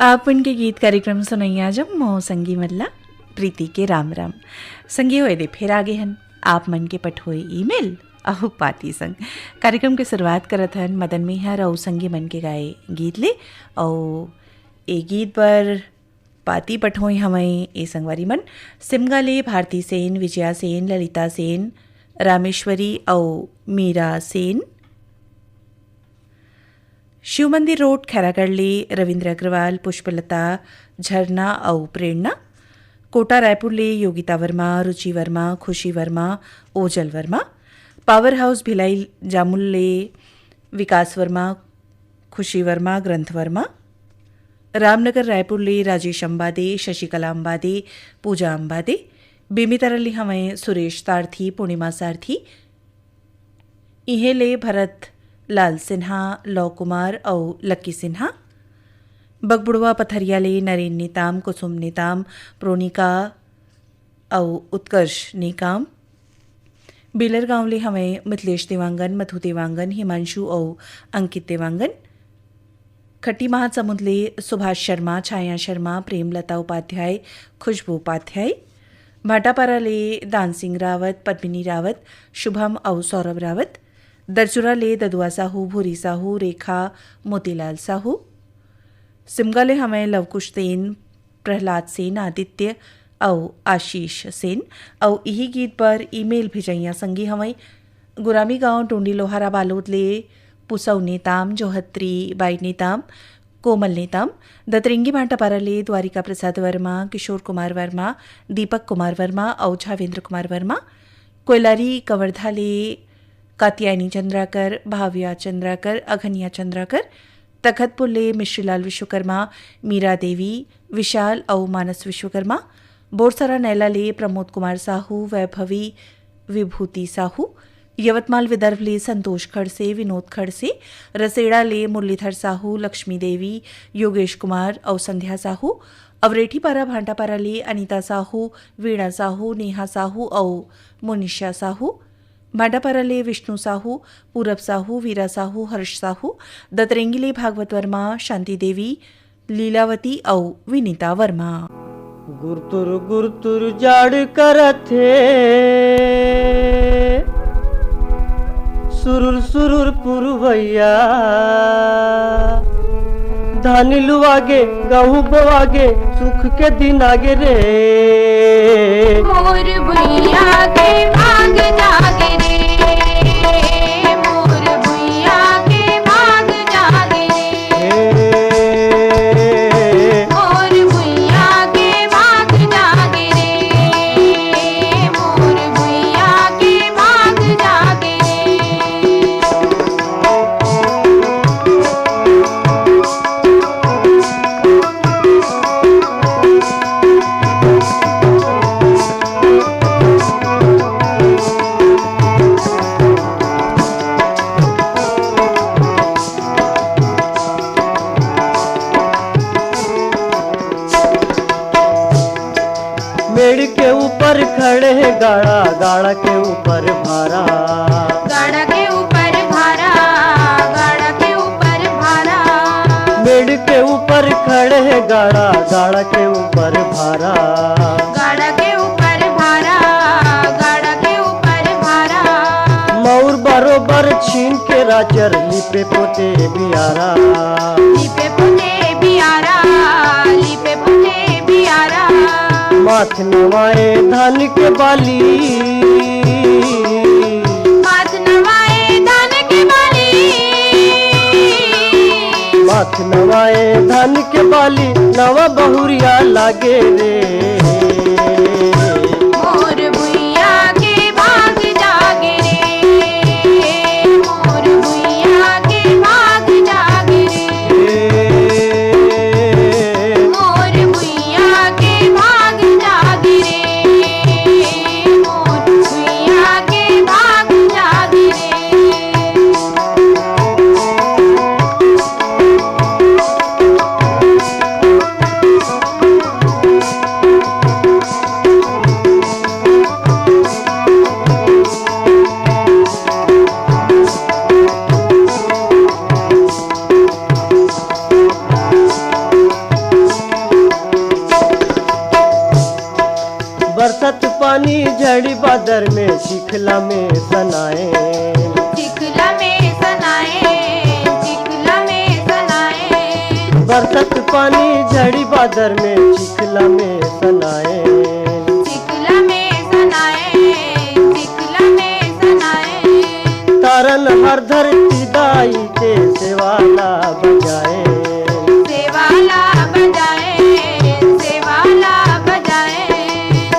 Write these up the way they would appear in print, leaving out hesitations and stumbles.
आप उनके गीत कार्यक्रम सुनैया जब मोह संगी मल्ला प्रीति के राम राम संगी होए दे फिर आगे हन आप मन के पठोए ईमेल अहो पाती संग कार्यक्रम के शुरुआत करत हन मदन मेहर और संगी मन के गाए गीत ले और ए गीत पर पाती पठोई हमें ए संगवारी मन सिमगा ले भारती सेन, विजया सेन, ललिता सेन, रामेश्वरी और मीरा सेन, शिव मंदिर रोड खैरागढ़ ले रविंद्र अग्रवाल, पुष्पलता, झरना और प्रेरणा, कोटा रायपुर ले योगिता वर्मा, रुचि वर्मा, खुशी वर्मा, ओजल वर्मा, पावर हाउस भिलाई जामुल ले विकास वर्मा, खुशी वर्मा, ग्रंथ वर्मा, रामनगर रायपुर ले राजेश अंबादे, शशिकला अंबादे, पूजा अंबादे, बेमितरली हमें सुरेश सारथी, पूर्णिमा सारथी, इहे ले भरत लाल सिन्हा, लव कुमार और लक्की सिन्हा, बगबुड़वा पथरिया ले नरेन नेताम, कुसुम नेताम, प्रोनिका और उत्कर्ष नेकाम, बेलर गांव ले हमें मिथिलेश देवांगन, मधु देवांगन, हिमांशु और अंकित देवांगन, खट्टी महासमुंद ले सुभाष शर्मा, छाया शर्मा, प्रेमलता उपाध्याय, खुशबू उपाध्याय, भाटापारा ले दान सिंह रावत, पद्मिनी रावत, शुभम और सौरभ रावत, दरचुरा ले ददुआ साहू, भूरी साहू, रेखा, मोतीलाल साहू, सिमगा ले हमें लवकुश सेन, प्रहलाद सेन, आदित्य और आशीष सेन और यही गीत पर ईमेल भेजैया संगी हमें गुरामी गांव टोंडी लोहारा बालोद ले पुसौ नेताम, जोहत्री बाई नेताम, कोमल नेताम, दतरिंगी भाटापारा ले द्वारिका प्रसाद वर्मा, किशोर कुमार वर्मा, दीपक कुमार वर्मा और झावेंद्र कुमार वर्मा, कोयलारी कवर्धा ले कात्यायनी चंद्राकर, भाव्या चंद्राकर, अघनिया चंद्राकर, तखतपुर ले मिश्रीलाल विश्वकर्मा, मीरा देवी, विशाल और मानस विश्वकर्मा, बोरसरा नैला ले प्रमोद कुमार साहू, वैभवी विभूति साहू, यवतमाल विदर्भ ले संतोष खड़से, विनोद खड़से, रसेड़ा ले मुरलीधर साहू, लक्ष्मी देवी, योगेश कुमार और संध्या साहू, अवरेठीपारा भाटापारा ले अनीता साहू, वीणा साहू, नेहा साहू और मुनिशा साहू, भाटापारा ले विष्णु साहू, पूरब साहू, वीरा साहू, हर्ष साहू, दतरेंगी ले भागवत वर्मा, शांति देवी, लीलावती और विनीता वर्मा। गुरतुर गुरतुर जाड़ करथे, सुरुर सुरुर पुरवैया, धान लुवागे गहूँ बोवागे, सुख के दिन आगे रे, मोर भुइया के भाग जागे रे, मोर भुइया के भाग जागे रे, मोर भुइया के भाग जागे रे, मोर भुइया के भाग जागे मेड़ के ऊपर खड़े है गाड़ा, गाड़ा के ऊपर भारा, गाड़ा के ऊपर भारा, गाड़ा के ऊपर भारा, मेड़ के ऊपर खड़े है गाड़ा, गाड़ा के ऊपर भारा, गाड़ा के ऊपर भारा, गाड़ा के ऊपर भारा, मौर बरोबर छीन के राजर, लिपे पोते बियारा, लिपे पुते बियारा, लिपे पुते बियारा, माथ नवाए धान के बाली, माथ नवाए धान के बाली, माथ नवाए धान के बाली, नवा बहुरिया लागे रे, मोर भुइया के भाग जागे रे, मोर भुइया के भाग जागे रे, मोर भुइया के भाग जागे रे, मोर भुइया के भाग जागे रे। भादर में चिखला में सनाए, चिखला में सनाए, चिखला में सनाए। बरसत पानी झड़ी भादर में चिखला में सनाए, चिखला में सनाए, चिखला में सनाए। तारन हर धरती दाई के सेवाला बजाए, सेवाला बजाए, सेवाला बजाए।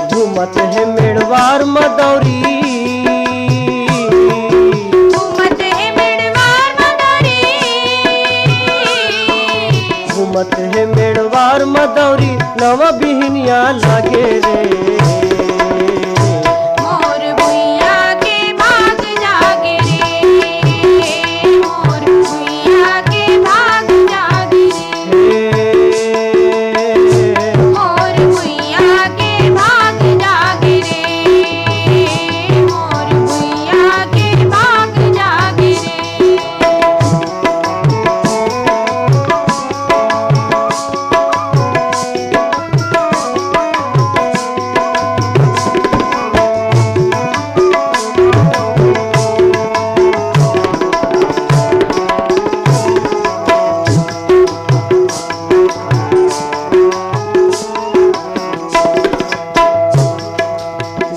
झूमत है मेड़वार मदौरी, घूमत है मेड़वार मदौरी, घूमत है मेड़वार मदौरी, नवा बिहनिया लागे रे। मोर भुइया के भाग जागे रे, मोर भुइया के भाग जागे रे, मोर भुइया के भाग जागे रे, मोर भुइया के भाग जागे रे।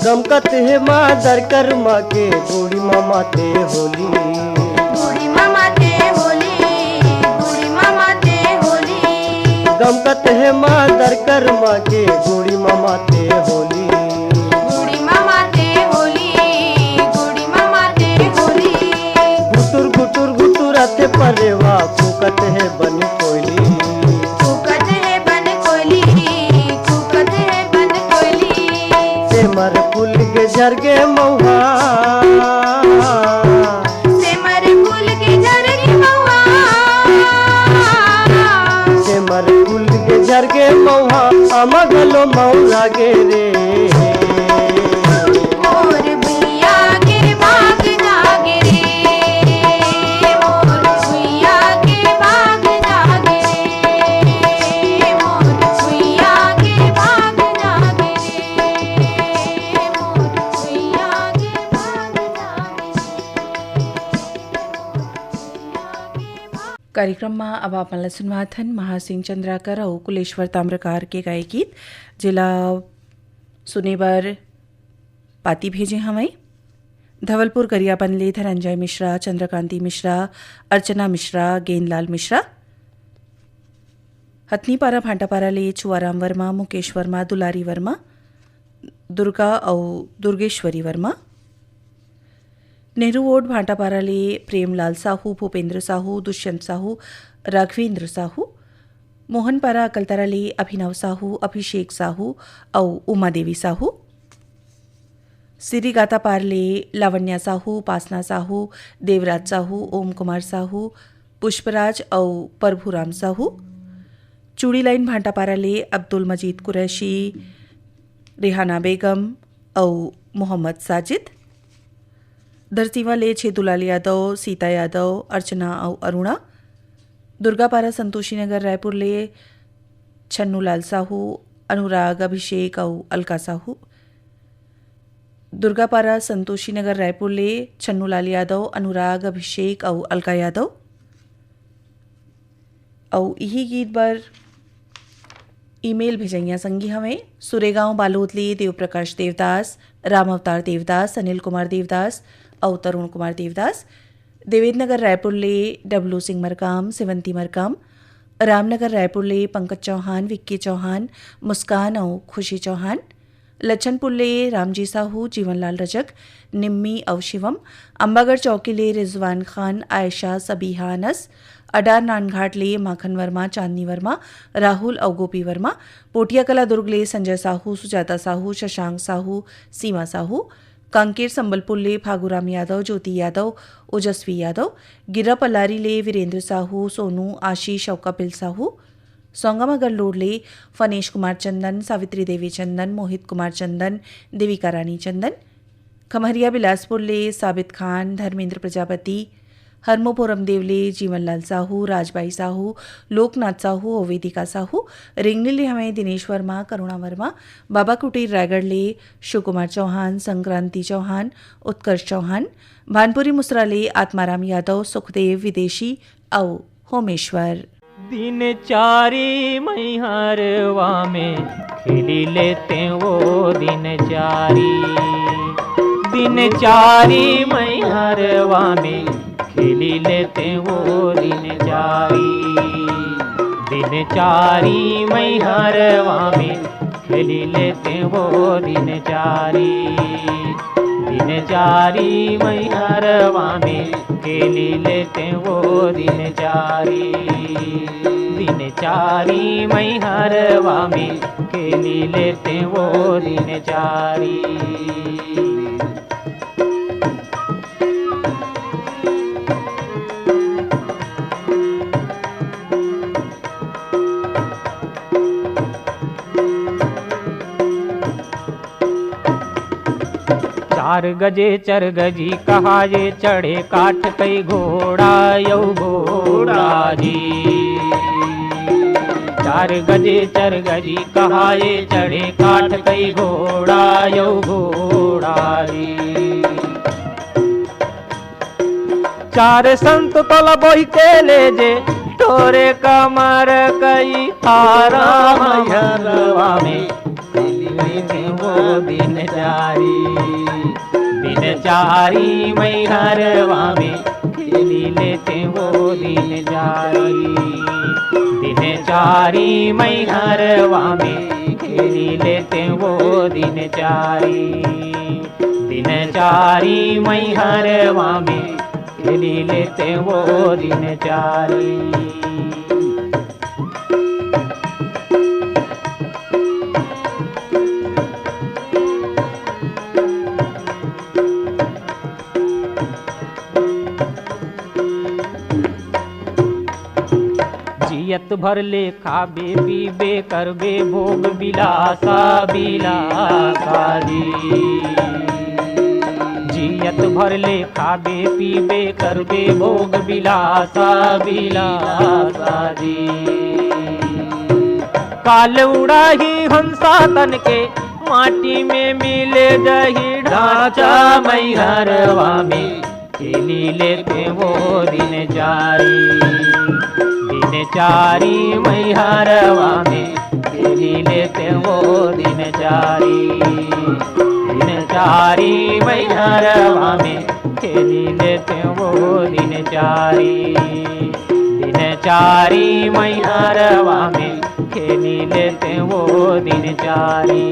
गमकत है मादर कर्मा के बूढ़ी मामा ते होली, बूढ़ी मामा ते होली, बूढ़ी मामा ते होली। गमकत है मादर कर्मा के बूढ़ी मामा ते होली। बूढ़ी मामा ते होली, बूढ़ी मामा ते होली। गुटुर गुटुर गुटुराते परेवा फूकत है बन कोयली, फूकत है बन कोयली, फूकत है बन कोयली। सेमर फूल के झरगे महुआ, सेमर फूल के झरगे महुआ, सेमर फूल के झरगे महुआ, आमा गलो मौरा गे रे। मोर भुइया के भाग जागे रे, मोर भुइया के भाग जागे रे, मोर भुइया के भाग जागे रे, मोर भुइया के भाग जागे। कार्यक्रममा अब आपलाई सुनवाथन महासिंह चंद्राकर और कुलेश्वर ताम्रकार के गाए गीत जिला सुनेबर पाती भेजे हमें धवलपुर गरियाबंदले धनंजय मिश्रा, चंद्रकांति मिश्रा, अर्चना मिश्रा, गेंदलाल मिश्रा। हथनीपारा भांटापाराले चुआराम वर्मा, मुकेश वर्मा, दुलारी वर्मा, दुर्गा और दुर्गेश्वरी वर्मा। नेहरू वोट भांटापाराले प्रेमलाल साहू, भूपेंद्र साहू, दुष्यंत साहू, राघवेंद्र साहू। मोहनपारा अकलतराले अभिनव साहू, अभिषेक साहू और उमा देवी साहू। सिरीगाता पारले लावण्या साहू, उपासना साहू, देवराज साहू, ओम कुमार साहू, पुष्पराज और प्रभुराम साहू। चूड़ी लाइन भांटापाराले अब्दुल मजीद कुरैशी, रेहाना बेगम और मोहम्मद साजिद। धरतीवा ले छेदुलाल यादव, सीता यादव, अर्चना और अरुणा। दुर्गापारा संतोषी नगर रायपुर ले छन्नूलाल साहू, अनुराग, अभिषेक और अलका साहू। दुर्गापारा संतोषी नगर रायपुर ले छन्नूलाल यादव, अनुराग, अभिषेक और अलका यादव। और यही गीत पर ईमेल भेजैया संगी हमें सुरेगांव बालोदली देवप्रकाश देवदास, राम अवतार देवदास, अनिल कुमार देवदास और तरुण कुमार देवदास। देवेंद्रनगर रायपुर ले डब्लू सिंह मरकाम, सेवंती मरकाम। रामनगर रायपुर ले पंकज चौहान, विक्की चौहान, मुस्कान और खुशी चौहान। लच्छनपुर ले रामजी साहू, जीवनलाल रजक, निम्मी और शिवम। अंबागढ़ चौकी ले रिजवान खान, आयशा, सबीहा अनस। अडार नानघाट ले माखन वर्मा, चांदनी वर्मा, राहुल और गोपी वर्मा। पोटिया कला दुर्ग ले संजय साहू, सुजाता साहू, शशांक साहू, सीमा साहू। कांकेर संबलपुर ले फागुराम यादव, ज्योति यादव, ओजस्वी यादव। गिरा पल्लारी ले वीरेंद्र साहू, सोनू, आशीष और कपिल साहू। सौंगामागर लोड ले फनेश कुमार चंदन, सावित्री देवी चंदन, मोहित कुमार चंदन, देविका रानी चंदन। खमहरिया बिलासपुर ले साबित खान, धर्मेंद्र प्रजापति, हरमोपुरम देवले, जीवनलाल साहू, राजबाई साहू, लोकनाथ साहू और वेदिका साहू, रिंगनीले हमें दिनेश वर्मा, करुणा वर्मा, बाबा कुटीर रायगढ़ले शिवकुमार चौहान, संक्रांति चौहान, उत्कर्ष चौहान, भानपुरी मुसराले आत्माराम यादव, सुखदेव विदेशी औ होमेश्वर। दिन चारी मैहरवा में खेली लेते वो दिन चारी मैहरवा में खेली लेते वो दिन चारी मैहरवा में खेली लेते वो दिन चारी मैहरवा में खेली लेते वो दिन चारी मैहरवा में खेली लेते वो दिन चारी। चार गजे चर गजी कहा ये चढ़े काठ कई घोड़ा यौ घोड़ा जी। चार गजे चर गजी कहा ये चढ़े काठ कई घोड़ा यौ घोड़ा जी। चार संत तल बोई के ले जे तोरे कमर कई हारा मैहरवा में वो दिन चारी मैहरवा में खेली लेते वो दिन चारी मैहरवा में खेली लेते वो दिन चारी मैहरवा में खेली लेते वो दिन चारी। जियत भर ले खाबे पीबे करबे भोग बिलासा जी। जियत भर ले खाबे पीबे करबे भोग बिलासा जी। काल उड़ाही हंसा तन के माटी में मिले जही ढांचा मैहरवा में खेली लेते वो दिन चारी मैहरवा में खेली लेते वो दिन चारी मैहरवा में खेली लेते वो दिन चारी मैहरवा में खेली लेते वो दिन चारी।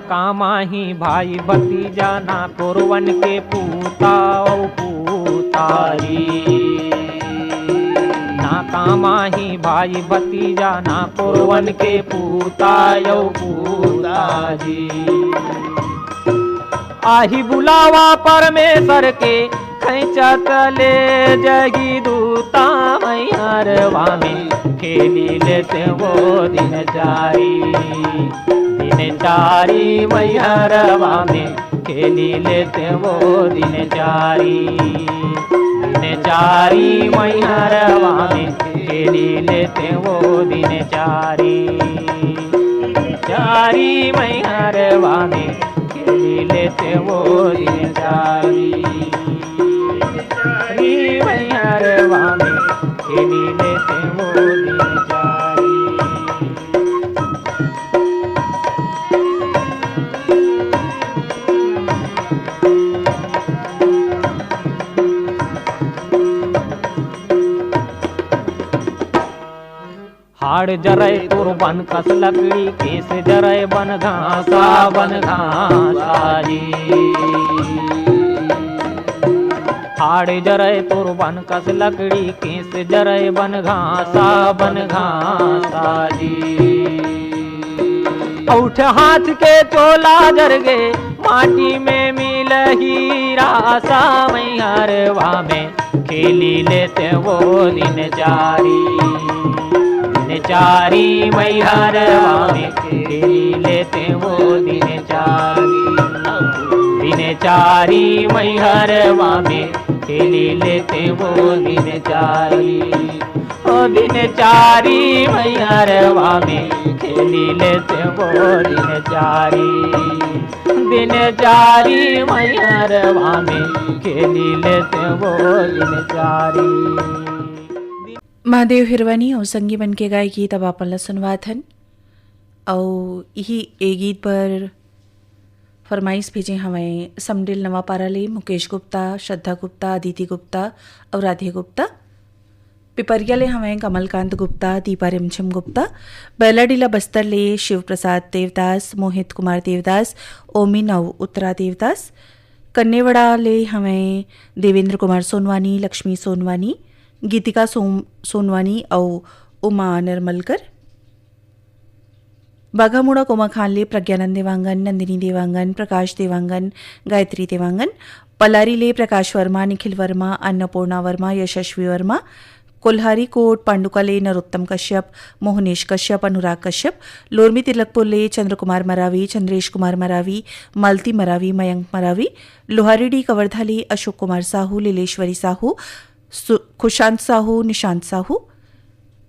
कामाही भाई भतीजा ना कोरवन के पूता पूतारी। ना कामाही भाई भतीजा ना कोरवन के पूता पूताजी। आही बुलावा परमेश्वर के खैचत ले जगी दूता मैहरवा में खेली लेते वो दिन चारी मैहरवा में खेली लेते वो दिन चारी मैहरवा में खेली लेते वो दिन चारी मैहरवा में खेली लेते वो दिन चारी मैहरवा में खेली लेते वो दिन चारी। हाड़ जरय तोर बन कस लकड़ी केस जरय बन घासा जी। हाड़ जरय तोर बन कस लकड़ी केस जरय बन घासा जी। औठ हाथ के चोला जर गे माटी में मिल हीरा सा मैहरवा में खेली लेते वो दिन चारी मैहरवा में खेली लेते वो दिन चारी मैहरवा में खेली लेते वो दिन चारी मैहरवा में खेली लेते वो दिन चारी मैहरवा में खेली लेते वो दिन चारी। महादेव हिरवानी और संगी बन के गाय गीत अब आपन सुनवा थन और यही ए गीत पर फरमाइश भेजे हमें समडिल नवापारा ले मुकेश गुप्ता, श्रद्धा गुप्ता, अदिति गुप्ता और राधे गुप्ता। पिपरिया ले हमें कमलकांत गुप्ता, दीपा रिमझिम गुप्ता। बैलाडीला बस्तर ले शिव प्रसाद देवदास, मोहित कुमार देवदास, ओमी नव उत्तरा देवदास। कन्नेवड़ा ले हमें देवेंद्र कुमार सोनवानी, लक्ष्मी सोनवानी, गीतिका सोनवानी और उमा निर्मलकर। बाघामुड़ा कोमा खानले प्रज्ञानंद देवांगन, नंदिनी देवांगन, प्रकाश देवांगन, गायत्री देवांगन। पलारी ले प्रकाश वर्मा, निखिल वर्मा, अन्नपूर्णा वर्मा, यशस्वी वर्मा। कोल्हारी कोट पांडुकाले नरोत्तम कश्यप, मोहनेश कश्यप, अनुराग कश्यप। लोरमी तिलकपुर ले चंद्रकुमार मरावी, चंद्रेश कुमार मरावी, मालती मरावी, मयंक मरावी। लोहारीडी कवर्धाली अशोक कुमार साहू, लीलेश्वरी साहू, खुशांत साहू, निशांत साहू।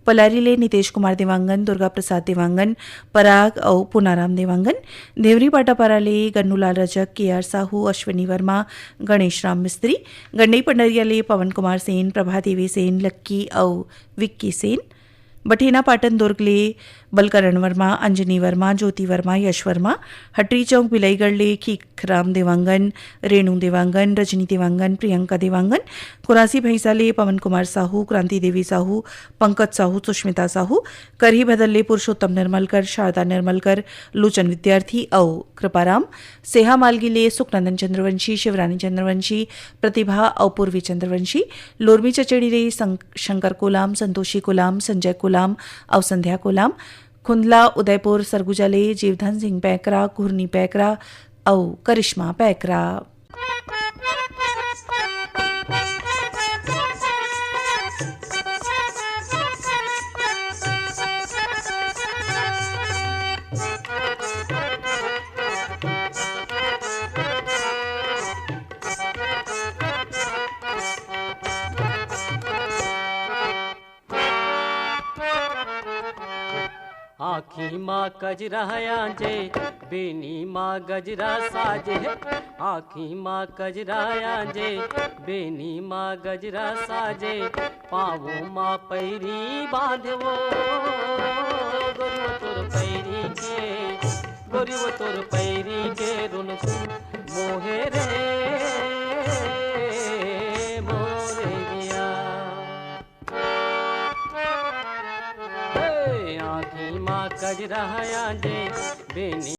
पलारी ले नितेश कुमार देवांगन, दुर्गा प्रसाद देवांगन, पराग और पुनाराम देवांगन। देवरी पाटापारा ले गन्नूलाल रजक, केआर साहू, अश्विनी वर्मा, गणेश राम मिस्त्री। गंडई पंडरिया ले पवन कुमार सेन, प्रभा देवी सेन, लक्की और विक्की सेन। बठेना पाटन दुर्ग ले बलकरण वर्मा, अंजनी वर्मा, ज्योति वर्मा, यश वर्मा। हटरी चौक बिलाईगढ़ ले खीखराम देवांगन, रेणु देवांगन, रजनी देवांगन, प्रियंका देवांगन। कुरासी भैंसा ले पवन कुमार साहू, क्रांति देवी साहू, पंकज साहू, सुष्मिता साहू। करही बदल ले पुरुषोत्तम निर्मलकर, शारदा निर्मलकर, लोचन विद्यार्थी और कृपाराम। सेहा मालगी ले सुखनंदन चंद्रवंशी, शिवरानी चंद्रवंशी, प्रतिभा और पूर्वी चंद्रवंशी। लोरमी चचेड़ी ले शंकर कोलाम, संतोषी कोलाम, संजय कोलाम और संध्या कोलाम। खुंदला उदयपुर सरगुजा ले जीवधन सिंह पैकरा, घुरनी पैकरा और करिश्मा पैकरा। आखी माँ कजरा आंजे, बेनी माँ गजरा साजे। आखी माँ कजरा आंजे, बेनी माँ गजरा साजे। पावो माँ पैरी बांधवो, गोरियो तोर पैरी के, गोरियो तोर पैरी के रुन सुन मोहे रे मोरे गया। आखी माँ कजरा आंजे, बेनी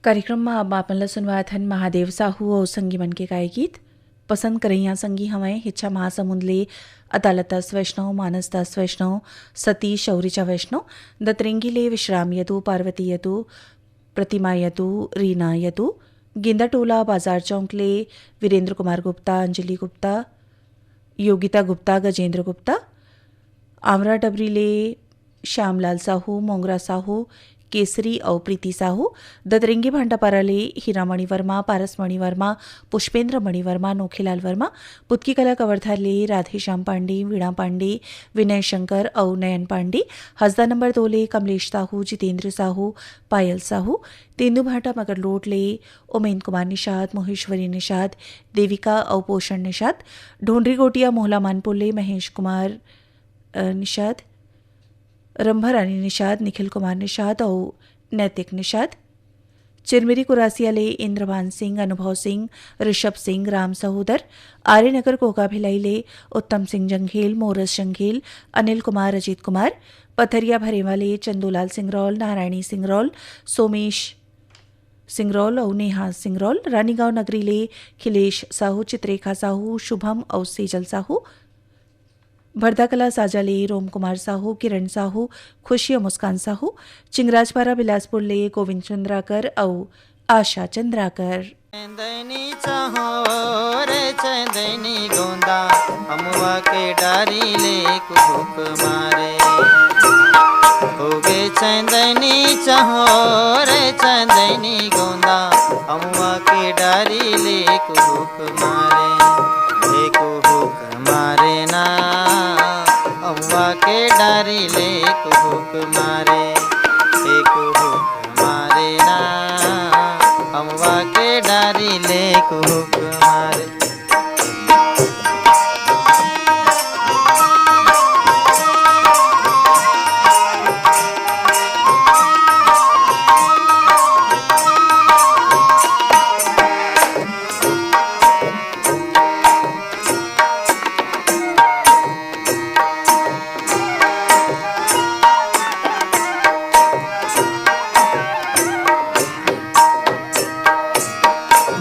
कार्यक्रमમાં अब आपनला सुनवात हन महादेव साहू और संगी मन के गाए गीत पसंद करैया संगी हमें हिच्छा महासमुंदले अदालतस वैष्णव मानसदास वैष्णव सतीश औरिचा वैष्णव दतरेंगीले विश्राम यदु पार्वती यदु प्रतिमा यदु रीना यदु गेंदाटोला बाजार चौंकले वीरेंद्र कुमार गुप्ता अंजलि गुप्ता योगिता गुप्ता गजेंद्र गुप्ता आमरा डबरीले श्यामलाल साहू मोंगरा साहू केसरी और प्रीति साहू ददरेंगी भांडापाराले हीरामणि वर्मा पारसमणि वर्मा पुष्पेंद्र मणि वर्मा नोखीलाल वर्मा पुतकी कला कवर्धाले राधेश्याम पांडे वीणा पांडे विनय शंकर और नयन पांडे हसदा नंबर 2 ले कमलेश साहू जितेंद्र साहू पायल साहू तेंदु भाटा मगर लोटले उमेन कुमार निषाद मोहेश्वरी निषाद देविका और पोषण निषाद ढोंडरी गोटिया मोहला मानपुल्ले महेश कुमार निषाद रंभारानी निषाद निखिल कुमार निषाद और नैतिक निषाद चिरमिरी कुरासियाले इंद्रभान सिंह अनुभव सिंह ऋषभ सिंह राम सहोदर आर्यनगर कोका भिलाईले उत्तम सिंह जंघेल मोरस जंघेल अनिल कुमार अजीत कुमार पथरिया भरेवाले चंदूलाल सिंगरौल नारायणी सिंगरौल सोमेश सिंगरौल और नेहा सिंगरौल रानीगांव नगरीले खिलेश साहू चित्रेखा साहू शुभम और सेजल साहू भरदाकला साजाले रोम कुमार साहू किरण साहू खुशी और मुस्कान साहू चिंगराजपारा बिलासपुर ले गोविंद चंद्राकर और आशा चंद्राकर चंदनी चाहो रे चंदनी गोंदा अमुआ के डारी ले कुहुक मारे हो गे चंदनी चाहो रे चंदनी गोंदा अमुआ के डारी ले कुहुक मारे हे कुहुक मारे ना अमुआ के डारी ले कुहुक मारे हे कुहुक मारे ना अमुआ के डारी ले कुहुक मारे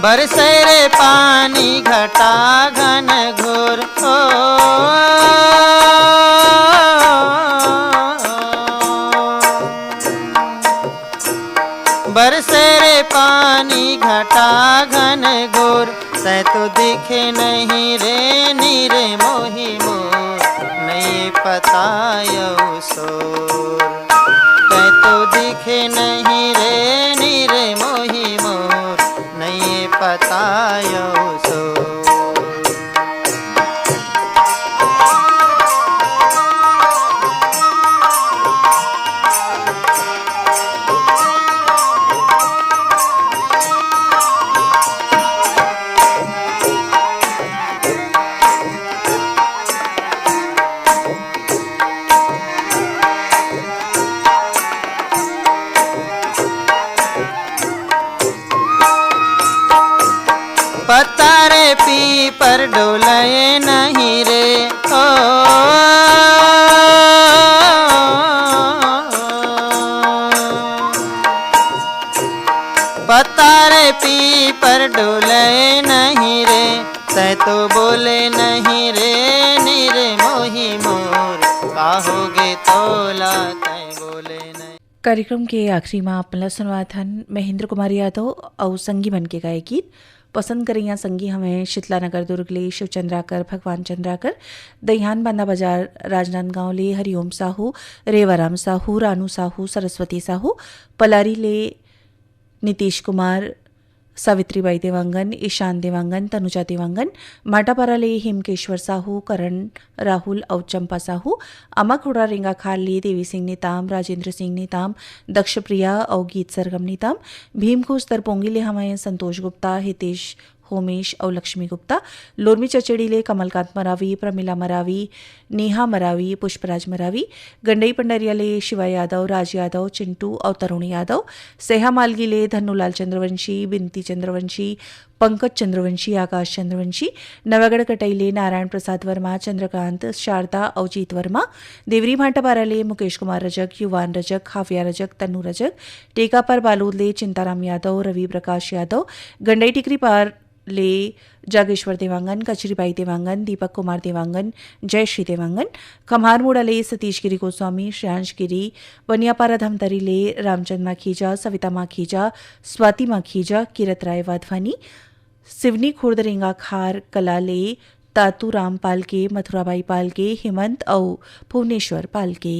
बरसे रे पानी घटा घन घोर हो बरसे रे पानी घटा घन घोर तै तो दिखे नहीं रे नीरे मोही मोर नहीं पतायो सोर तै तो दिखे नहीं रे नीरे मोही मोर नहीं पतायो सो पतारे पी पर डोलए नहीं रे ओ पतारे पी पर डोलए नहीं रे तै तो बोले नहीं रे नीरे मोही मोर काहोगे तोला तै बोले नहीं। कार्यक्रम के आखिरी में आपला सुनवात हन महेंद्र कुमार यादव और संगी बन के गाए गीत पसंद करें संगी हमें शीतलानगर दुर्गले शिव चंद्राकर भगवान चंद्राकर दहियान बांदा बाजार राजनांदगांव ले हरिओम साहू रेवाराम साहू रानू साहू सरस्वती साहू पलारी ले नीतीश कुमार सावित्रीबाई देवांगन ईशान देवांगन तनुजा देवांगन माटापारा ले हेमकेश्वर साहू करण राहुल और चंपा साहू अमाखोड़ा रेंगा खाल ले देवी सिंह नेताम राजेंद्र सिंह नेताम दक्षप्रिया और गीत सरगम नेताम भीमखोज तरपोंगी ले हमारे संतोष गुप्ता हितेश होमेश और लक्ष्मी गुप्ता लोरमी चचेड़ी ले कमलकांत मरावी प्रमिला मरावी नेहा मरावी पुष्पराज मरावी गंडई पंडरिया ले शिवा यादव राज यादव चिंटू और तरुण यादव सेहा मालगी ले धनुलाल चंद्रवंशी बिनती चंद्रवंशी पंकज चंद्रवंशी, आकाश चंद्रवंशी, नवागढ़ कटैले नारायण प्रसाद वर्मा, चंद्रकांत, शारदा, अवजीत वर्मा, देवरी भाटापाराले मुकेश कुमार रजक, युवान रजक, खाफिया रजक, तन्नू रजक, टेकापर बालोदले चिंताराम यादव, रवि प्रकाश यादव, गंडई टिकरी पार ले जागेश्वर देवांगन, कचरीबाई देवांगन, दीपक कुमार देवांगन, जयश्री देवांगन, खम्हार मोड़ाले सतीश गिरी गोस्वामी, श्रेयांश गिरी, बनियापारा धमतरी ले रामचंद माखीजा, सविता माखीजा, स्वाति माखीजा, किरत राय वाधवानी, सिवनी खुर्द रेंगा खार कलाले तातू राम पालके, मथुराबाई पालके, हेमंत और भुवनेश्वर पालके।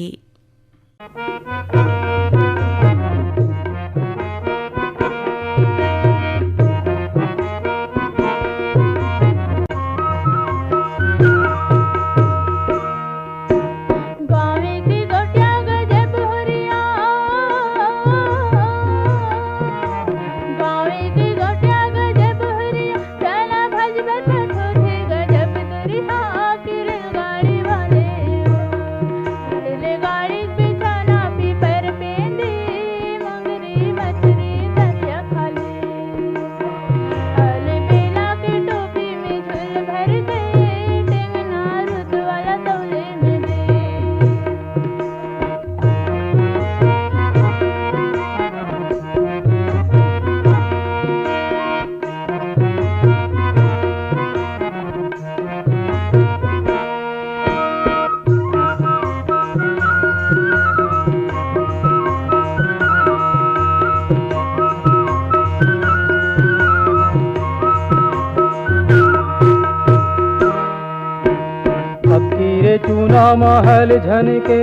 चूना महल झनके,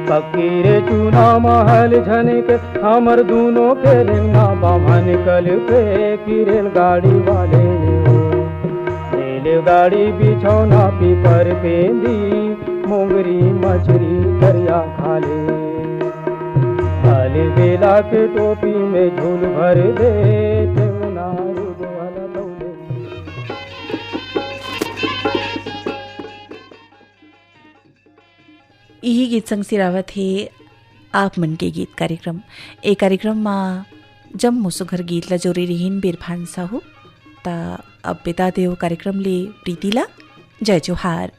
फकीरे चूना महल झनके, हमर दूनों के रेंगना बामन कल पे की रेलगाड़ी वाले, रेलगाड़ी बिछौना पीपर पेंदी, मोंगरी मछली दरिया खाले, खाले बेला के टोपी में झूल भर दे, टेंगना रुद वाला दौले। यही गीत संग सिरावत है आप मन के गीत कार्यक्रम। ए कार्यक्रम में जब मुसुघर गीत ला जोरी रहीन बिरभान साहू ता अब बिता देव कार्यक्रम ले प्रीतिला। जय जोहार।